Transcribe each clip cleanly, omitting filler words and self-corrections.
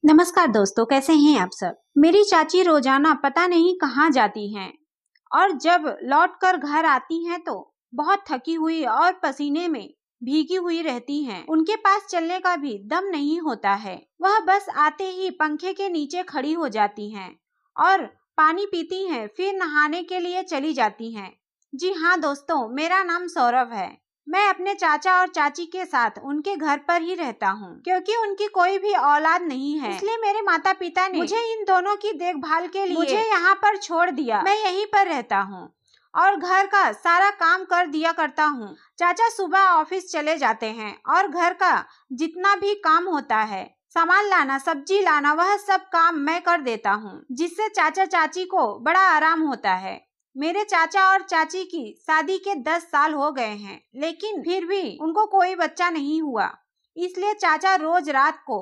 नमस्कार दोस्तों, कैसे हैं आप सब। मेरी चाची रोजाना पता नहीं कहाँ जाती हैं और जब लौटकर घर आती हैं तो बहुत थकी हुई और पसीने में भीगी हुई रहती हैं। उनके पास चलने का भी दम नहीं होता है। वह बस आते ही पंखे के नीचे खड़ी हो जाती हैं और पानी पीती हैं, फिर नहाने के लिए चली जाती हैं। जी हाँ दोस्तों, मेरा नाम सौरभ है। मैं अपने चाचा और चाची के साथ उनके घर पर ही रहता हूँ, क्योंकि उनकी कोई भी औलाद नहीं है, इसलिए मेरे माता पिता ने मुझे इन दोनों की देखभाल के लिए मुझे यहाँ पर छोड़ दिया। मैं यहीं पर रहता हूँ और घर का सारा काम कर दिया करता हूँ। चाचा सुबह ऑफिस चले जाते हैं और घर का जितना भी काम होता है, सामान लाना, सब्जी लाना, वह सब काम मैं कर देता हूँ, जिससे चाचा चाची को बड़ा आराम होता है। मेरे चाचा और चाची की शादी के 10 साल हो गए हैं, लेकिन फिर भी उनको कोई बच्चा नहीं हुआ। इसलिए चाचा रोज रात को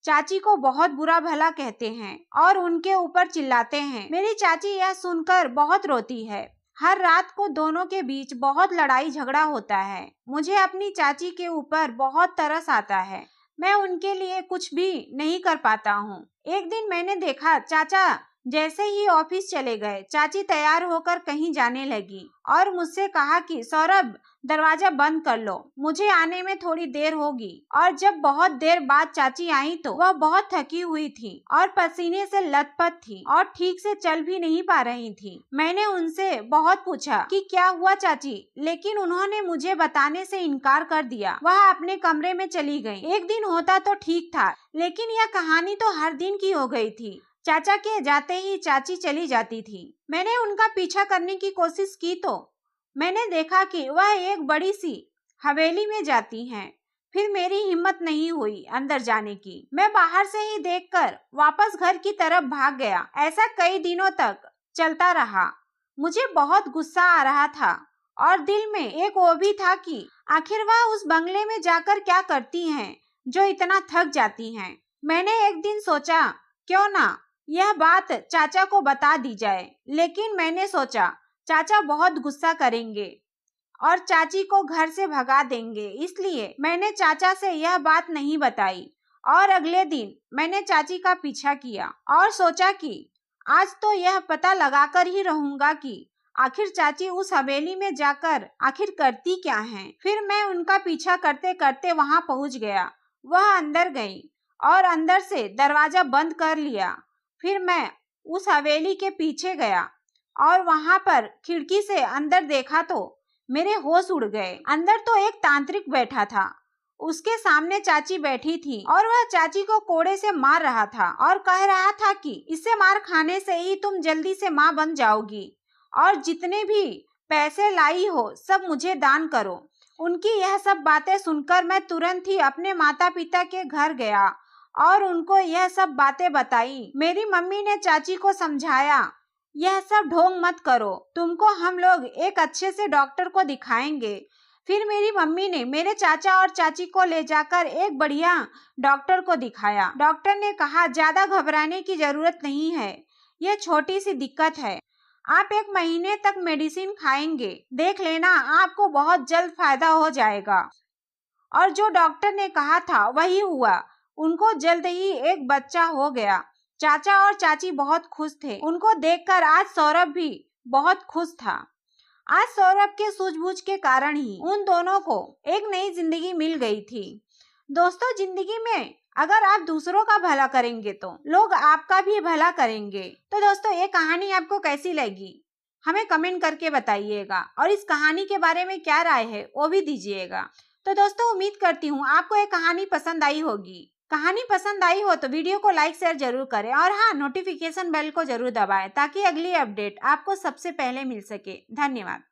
चाची को बहुत बुरा भला कहते हैं और उनके ऊपर चिल्लाते हैं। मेरी चाची यह सुनकर बहुत रोती है। हर रात को दोनों के बीच बहुत लड़ाई झगड़ा होता है। मुझे अपनी चाची के ऊपर बहुत तरस आता है। मैं उनके लिए कुछ भी नहीं कर पाता हूँ। एक दिन मैंने देखा, चाचा जैसे ही ऑफिस चले गए, चाची तैयार होकर कहीं जाने लगी और मुझसे कहा कि सौरभ, दरवाजा बंद कर लो, मुझे आने में थोड़ी देर होगी। और जब बहुत देर बाद चाची आई तो वह बहुत थकी हुई थी और पसीने से लथपथ थी और ठीक से चल भी नहीं पा रही थी। मैंने उनसे बहुत पूछा कि क्या हुआ चाची, लेकिन उन्होंने मुझे बताने से इनकार कर दिया। वह अपने कमरे में चली गई। एक दिन होता तो ठीक था, लेकिन यह कहानी तो हर दिन की हो गई थी। चाचा के जाते ही चाची चली जाती थी। मैंने उनका पीछा करने की कोशिश की तो मैंने देखा कि वह एक बड़ी सी हवेली में जाती हैं। फिर मेरी हिम्मत नहीं हुई अंदर जाने की। मैं बाहर से ही देखकर वापस घर की तरफ भाग गया। ऐसा कई दिनों तक चलता रहा। मुझे बहुत गुस्सा आ रहा था और दिल में एक वो भी था कि आखिर वह उस बंगले में जाकर क्या करती हैं जो इतना थक जाती हैं। मैंने एक दिन सोचा, क्यों ना यह बात चाचा को बता दी जाए, लेकिन मैंने सोचा चाचा बहुत गुस्सा करेंगे और चाची को घर से भगा देंगे, इसलिए मैंने चाचा से यह बात नहीं बताई। और अगले दिन मैंने चाची का पीछा किया और सोचा कि आज तो यह पता लगाकर ही रहूंगा कि आखिर चाची उस हवेली में जाकर आखिर करती क्या हैं। फिर मैं उनका पीछा करते करते वहां पहुंच गया। वह अंदर गई और अंदर से दरवाजा बंद कर लिया। फिर मैं उस हवेली के पीछे गया और वहां पर खिड़की से अंदर देखा तो मेरे होश उड़ गए। अंदर तो एक तांत्रिक बैठा था। उसके सामने चाची बैठी थी और वह चाची को कोड़े से मार रहा था और कह रहा था कि इससे मार खाने से ही तुम जल्दी से माँ बन जाओगी और जितने भी पैसे लाई हो सब मुझे दान करो। उनकी यह सब बातें सुनकर मैं तुरंत ही अपने माता पिता के घर गया और उनको यह सब बातें बताई। मेरी मम्मी ने चाची को समझाया, यह सब ढोंग मत करो, तुमको हम लोग एक अच्छे से डॉक्टर को दिखाएंगे। फिर मेरी मम्मी ने मेरे चाचा और चाची को ले जाकर एक बढ़िया डॉक्टर को दिखाया। डॉक्टर ने कहा, ज्यादा घबराने की जरूरत नहीं है, यह छोटी सी दिक्कत है, आप 1 महीने तक मेडिसिन खाएंगे, देख लेना आपको बहुत जल्द फायदा हो जाएगा। और जो डॉक्टर ने कहा था वही हुआ। उनको जल्द ही एक बच्चा हो गया। चाचा और चाची बहुत खुश थे। उनको देखकर आज सौरभ भी बहुत खुश था। आज सौरभ के सूझबूझ के कारण ही उन दोनों को एक नई जिंदगी मिल गई थी। दोस्तों, जिंदगी में अगर आप दूसरों का भला करेंगे तो लोग आपका भी भला करेंगे। तो दोस्तों, ये कहानी आपको कैसी लगी हमें कमेंट करके बताइएगा और इस कहानी के बारे में क्या राय है वो भी दीजिएगा। तो दोस्तों, उम्मीद करती हूँ आपको ये कहानी पसंद आई होगी। कहानी पसंद आई हो तो वीडियो को लाइक शेयर जरूर करें और हाँ, नोटिफिकेशन बेल को जरूर दबाएं ताकि अगली अपडेट आपको सबसे पहले मिल सके। धन्यवाद।